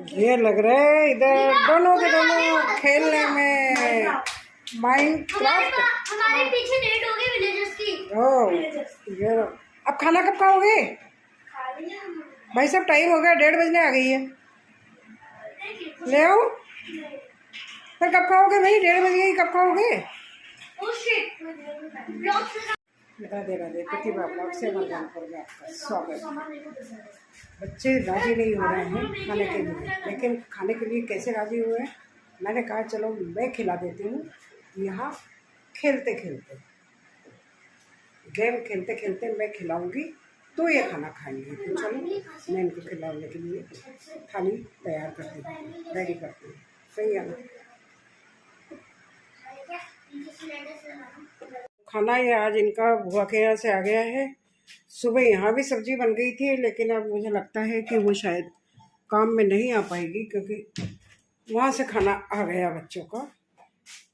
ये लग रहा है इधर दोनों के दोनों खेलने में माइनक्राफ्ट। हमारे पीछे डेट हो गई विलेजर्स की। ओह ये अब खाना कब खाओगे भाई साहब? टाइम हो गया, 1:30 बजने आ गई है। ले आओ फिर कब खाओगे भाई? 1:30 बज गई, कब खाओगे? राधे राधे, प्रतिभा ब्लॉग से मलकानपुर में आपका स्वागत। बच्चे राजी नहीं हो रहे हैं खाने के लिए, लेकिन खाने के लिए कैसे राजी हुए हैं? मैंने कहा चलो मैं खिला देती हूँ। यहाँ खेलते खेलते, गेम खेलते खेलते मैं खिलाऊंगी तो ये खाना खाएंगे। तो चलो मैं इनको खिलाने के लिए थाली तैयार करती हूँ, रेडी करती हूँ। सही है ना? खाना ये आज इनका बुआ के यहाँ से आ गया है। सुबह यहाँ भी सब्जी बन गई थी, लेकिन अब मुझे लगता है कि वो शायद काम में नहीं आ पाएगी, क्योंकि वहाँ से खाना आ गया बच्चों का।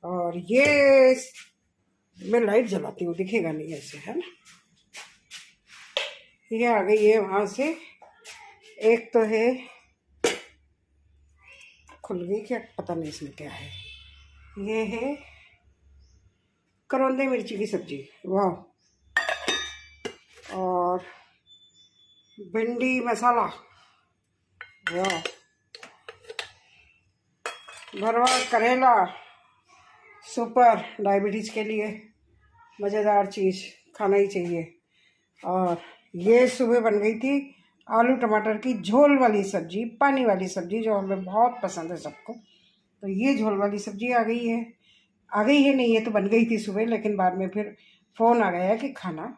और ये मैं लाइट जलाती हूँ, दिखेगा नहीं ऐसे, है ना? ये आ गई है वहाँ से। एक तो है, खुल गई क्या पता नहीं इसमें क्या है। ये है करौंदे मिर्ची की सब्जी, वाह। और भिंडी मसाला, वाह। भरवा करेला, सुपर, डायबिटीज़ के लिए मज़ेदार चीज़, खाना ही चाहिए। और ये सुबह बन गई थी आलू टमाटर की झोल वाली सब्जी, पानी वाली सब्जी, जो हमें बहुत पसंद है सबको। तो ये झोल वाली सब्जी आ गई है। आ गई है नहीं, ये तो बन गई थी सुबह, लेकिन बाद में फिर फ़ोन आ गया कि खाना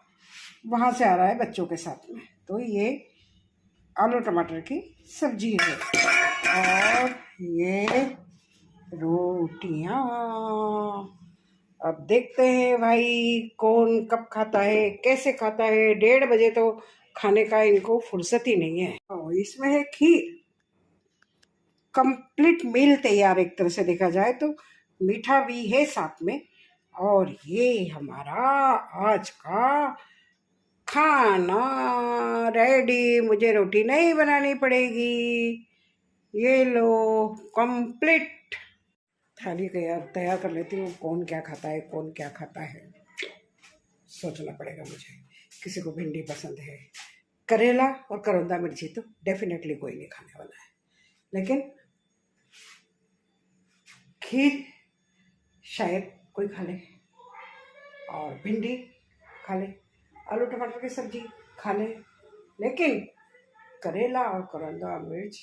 वहाँ से आ रहा है बच्चों के साथ में। तो ये आलू टमाटर की सब्जी है। और ये रोटियाँ। अब देखते हैं भाई कौन कब खाता है, कैसे खाता है। 1:30 बजे तो खाने का इनको फुर्सत ही नहीं है। और इसमें है खीर, कंप्लीट मील तैयार एक तरह से देखा जाए तो। मीठा भी है साथ में। और ये हमारा आज का खाना रेडी। मुझे रोटी नहीं बनानी पड़ेगी। ये लो कंप्लीट थाली तैयार कर लेती हूँ। कौन क्या खाता है, कौन क्या खाता है, सोचना पड़ेगा मुझे। किसी को भिंडी पसंद है, करेला और करौंदा मिर्ची तो डेफिनेटली कोई नहीं खाने वाला है, लेकिन खीर शायद कोई खा ले, और भिंडी खा ले, आलू टमाटर की सब्जी खा ले, लेकिन करेला और करौंदा मिर्च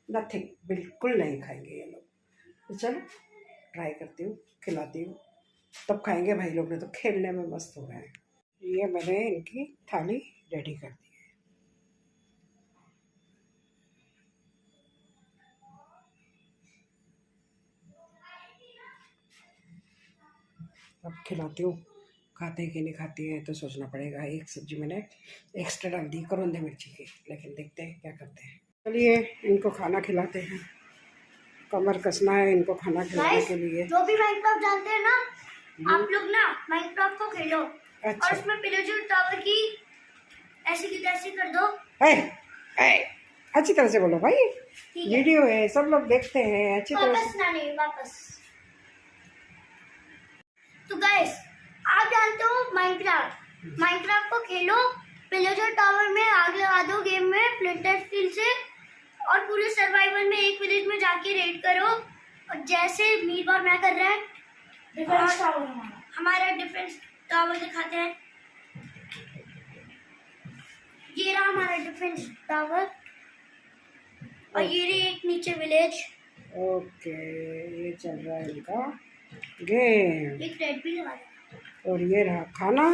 नथिंग, बिल्कुल नहीं खाएंगे ये लोग। तो चलो ट्राई करती हूँ, खिलाती हूँ, तब खाएंगे। भाई लोग ने तो खेलने में मस्त हो रहे हैं। ये मैंने इनकी थाली रेडी कर दी है। अब खिलाती हूँ, खाते हैं कि नहीं खाती है तो सोचना पड़ेगा। एक सब्जी मैंने एक्स्ट्रा डाल दी करौंदे मिर्ची की, लेकिन देखते हैं क्या करते हैं। चलिए इनको खाना खिलाते हैं। कमर कसना है इनको खाना खिलाने के लिए। जो भी माइनक्राफ्ट जानते हैं ना, आप लोग ना माइनक्राफ्ट को खेलो। अच्छा। और उसमें पिलर टावर की ऐसी की तैसी कर दो। अच्छी तरह से बोलो भाई, वीडियो है, सब लोग देखते हैं। अच्छी तरह से वापस। तो गाइस, आप जानते हो माइनक्राफ्ट को खेलो, पिलर टावर में आग लगा दो गेम में फ्लिंटर स्टील से, और पूरे सर्वाइवल में एक विलेज में जाके रेड करो। और जैसे मीर और मैं कर रहे हैं, डिफेंस टावर हमारा डिफेंस टावर दिखाते हैं। ये रहा हमारा डिफेंस टावर, और ये रही एक नीचे विलेज। ओके, ये चल रहा है इनका गेम। एक रेड भी लगा दिया। और ये रहा खाना,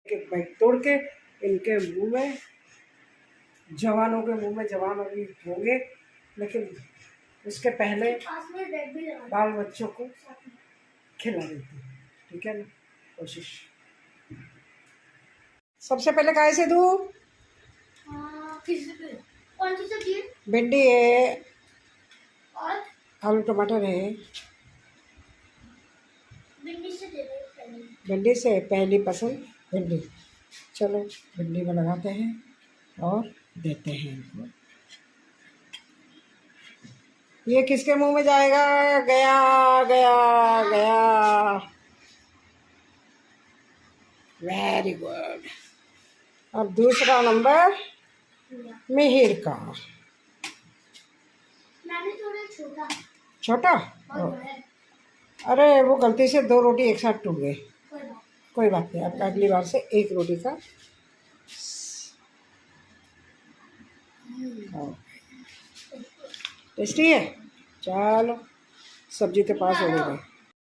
एक बाइट तोड़ के इनके मुंह में, जवानों के मुंह में जवान अभी होंगे, लेकिन उसके पहले बाल बच्चों को खिला देती हूँ, ठीक है ना? कोशिश। सबसे पहले काय से दूँ? कौन सी सब्जी है? भिंडी है और आलू टमाटर है। भिंडी से दे दो। भिंडी से पहली पसंद भिंडी। चलो भिंडी में लगाते हैं और देते हैं इनको। ये किसके मुंह में जाएगा? गया गया गया। Very good. अब दूसरा नंबर मिहिर का। मैंने थोड़ा छोटा छोटा? और बड़ा है। अरे वो गलती से 2 रोटी एक साथ टूट गए। कोई बात कोई बात नहीं, अब अगली बार से 1 रोटी का। टेस्टी है। चलो सब्जी के पास हो गई।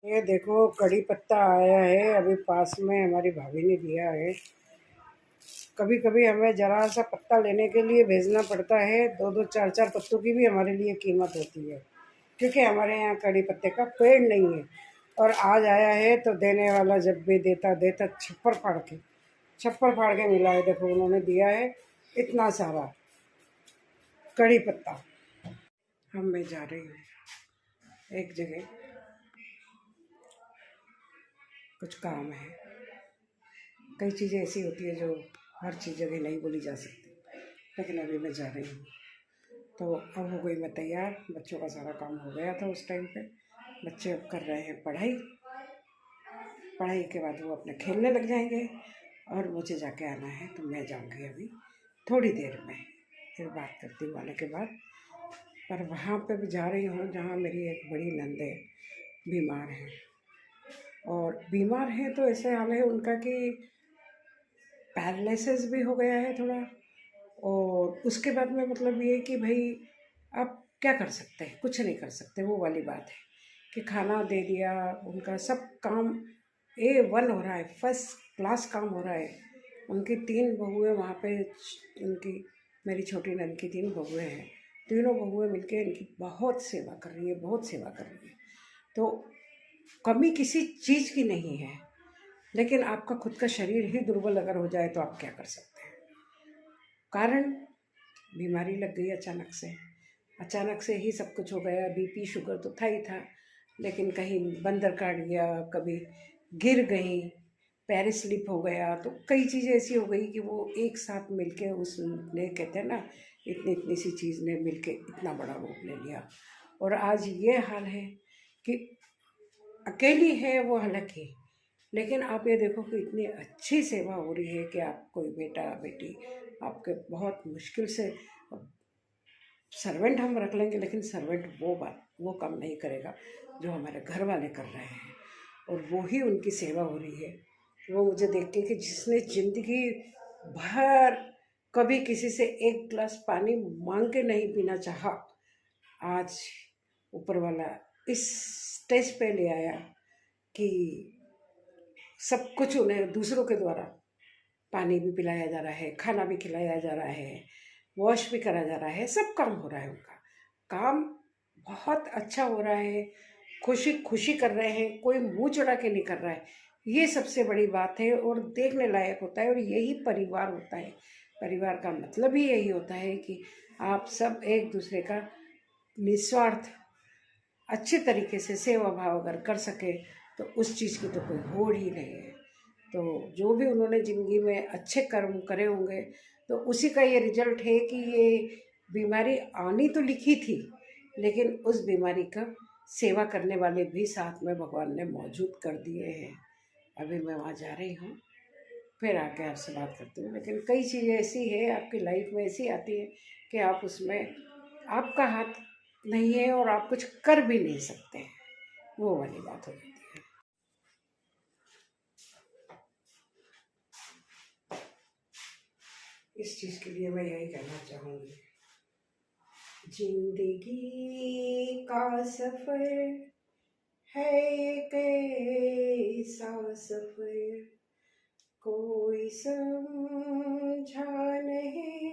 ये देखो कड़ी पत्ता आया है, अभी पास में हमारी भाभी ने दिया है। कभी कभी हमें ज़रा सा पत्ता लेने के लिए भेजना पड़ता है, 2-2 4-4 पत्तों की भी हमारे लिए कीमत होती है, क्योंकि हमारे यहाँ कड़ी पत्ते का पेड़ नहीं है। और आज आया है तो देने वाला जब भी देता देता छप्पर फाड़ के मिला है। देखो उन्होंने दिया है इतना सारा कड़ी पत्ता। मैं जा रही हूँ एक जगह, कुछ काम है। कई चीज़ें ऐसी होती है जो हर चीज़ जगह नहीं बोली जा सकती, लेकिन अभी मैं जा रही हूँ। तो अब हो गई मैं तैयार, बच्चों का सारा काम हो गया था उस टाइम पे। बच्चे अब कर रहे हैं पढ़ाई, पढ़ाई के बाद वो अपने खेलने लग जाएंगे और मुझे जाके आना है, तो मैं जाऊँगी अभी थोड़ी देर में, फिर बात करती हूँ आने के बाद। पर वहाँ पे भी जा रही हूँ जहाँ मेरी एक बड़ी नंदे बीमार हैं, और बीमार हैं तो ऐसे हाल है उनका कि पैरालिसिस भी हो गया है थोड़ा। और उसके बाद में मतलब ये कि भाई आप क्या कर सकते हैं, कुछ नहीं कर सकते। वो वाली बात है कि खाना दे दिया, उनका सब काम A1 हो रहा है, फर्स्ट क्लास काम हो रहा है। उनकी 3 बहुएं वहाँ पे, उनकी मेरी छोटी नंद की 3 बहुएं हैं, तीनों बहुएं मिलके इनकी बहुत सेवा कर रही है, बहुत सेवा कर रही है। तो कमी किसी चीज़ की नहीं है, लेकिन आपका खुद का शरीर ही दुर्बल अगर हो जाए तो आप क्या कर सकते हैं। कारण बीमारी लग गई अचानक से ही सब कुछ हो गया। बीपी शुगर तो था ही था, लेकिन कहीं बंदर काट गया, कभी गिर गई, पैर स्लिप हो गया, तो कई चीज़ें ऐसी हो गई कि वो एक साथ मिलके उसने, कहते हैं ना, इतनी इतनी सी चीज़ ने मिलके इतना बड़ा रूप ले लिया। और आज ये हाल है कि अकेली है वो हालांकि, लेकिन आप ये देखो कि इतनी अच्छी सेवा हो रही है कि आप कोई बेटा बेटी आपके बहुत मुश्किल से, सर्वेंट हम रख लेंगे, लेकिन सर्वेंट वो काम नहीं करेगा जो हमारे घर वाले कर रहे हैं, और वो ही उनकी सेवा हो रही है। वो मुझे देख के कि जिसने ज़िंदगी भर कभी किसी से 1 गिलास पानी मांग के नहीं पीना चाहा, आज ऊपर वाला इस स्टेज पे ले आया कि सब कुछ उन्हें दूसरों के द्वारा पानी भी पिलाया जा रहा है, खाना भी खिलाया जा रहा है, वॉश भी करा जा रहा है, सब काम हो रहा है। उनका काम बहुत अच्छा हो रहा है, खुशी खुशी कर रहे हैं, कोई मुंह चढ़ा के नहीं कर रहा है। ये सबसे बड़ी बात है और देखने लायक होता है, और यही परिवार होता है। परिवार का मतलब ही यही होता है कि आप सब एक दूसरे का निस्वार्थ अच्छे तरीके से सेवा भाव अगर कर सके तो उस चीज़ की तो कोई होड़ ही नहीं है। तो जो भी उन्होंने ज़िंदगी में अच्छे कर्म करे होंगे, तो उसी का ये रिजल्ट है कि ये बीमारी आनी तो लिखी थी, लेकिन उस बीमारी का सेवा करने वाले भी साथ में भगवान ने मौजूद कर दिए हैं। अभी मैं वहाँ जा रही हूँ, फिर आके आपसे बात करती हूँ। लेकिन कई चीज़ें ऐसी है आपकी लाइफ में, ऐसी आती है कि आप उसमें आपका हाथ नहीं है और आप कुछ कर भी नहीं सकते हैं, वो वाली बात हो जाती है। इस चीज़ के लिए मैं यही कहना चाहूँगी, जिंदगी का सफर है एक ऐसा सफर, कोई समझा नहीं,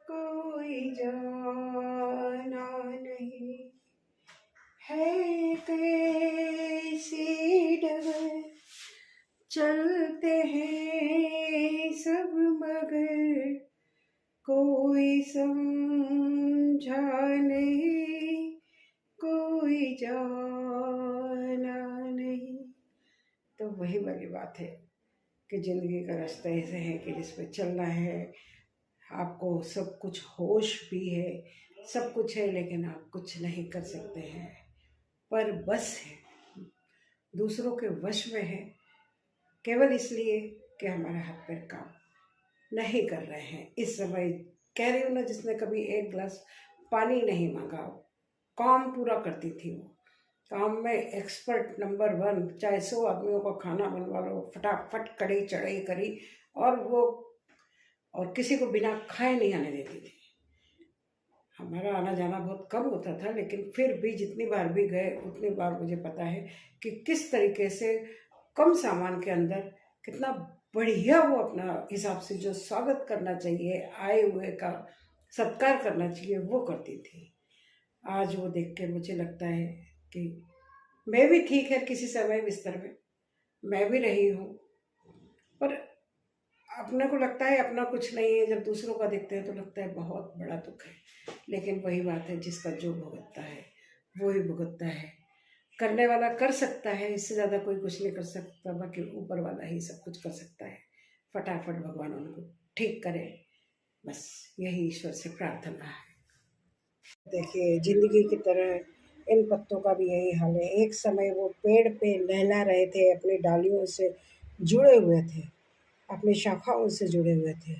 कोई जाना नहीं, है कैसी डगर चलते हैं सब मगर, कोई समझा नहीं, कोई जाना नहीं। तो वही वाली बात है कि ज़िंदगी का रास्ता ऐसे है कि जिस पे चलना है, आपको सब कुछ होश भी है, सब कुछ है लेकिन आप कुछ नहीं कर सकते हैं, पर बस है, दूसरों के वश में है, केवल इसलिए कि हमारे हाथ पैर काम नहीं कर रहे हैं। इस समय कह रही हूँ ना, जिसने कभी एक गिलास पानी नहीं मांगा, काम पूरा करती थी वो, काम में एक्सपर्ट नंबर 1, चाहे 100 आदमियों का खाना बनवा लो, फटाफट कड़ी चढ़ाई करी, और किसी को बिना खाए नहीं आने देती थी। हमारा आना जाना बहुत कम होता था, लेकिन फिर भी जितनी बार भी गए उतनी बार मुझे पता है कि किस तरीके से कम सामान के अंदर कितना बढ़िया वो अपना हिसाब से जो स्वागत करना चाहिए, आए हुए का सत्कार करना चाहिए, वो करती थी। आज वो देख के मुझे लगता है कि मैं भी ठीक है, किसी समय बिस्तर में मैं भी रही हूँ, पर अपने को लगता है अपना कुछ नहीं है। जब दूसरों का देखते हैं तो लगता है बहुत बड़ा दुख है, लेकिन वही बात है, जिसका जो भुगतता है वो ही भुगतता है। करने वाला कर सकता है, इससे ज़्यादा कोई कुछ नहीं कर सकता, बाकी ऊपर वाला ही सब कुछ कर सकता है। फटाफट भगवान उनको ठीक करे, बस यही ईश्वर से प्रार्थना है। देखिए, जिंदगी की तरह इन पत्तों का भी यही हाल है। एक समय वो पेड़ पे लहला रहे थे, अपनी डालियों से जुड़े हुए थे, अपनी शाखाओं से जुड़े हुए थे,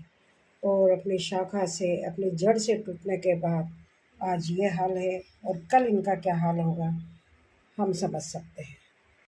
और अपनी शाखा से, अपनी जड़ से टूटने के बाद आज ये हाल है, और कल इनका क्या हाल होगा हम समझ सकते हैं।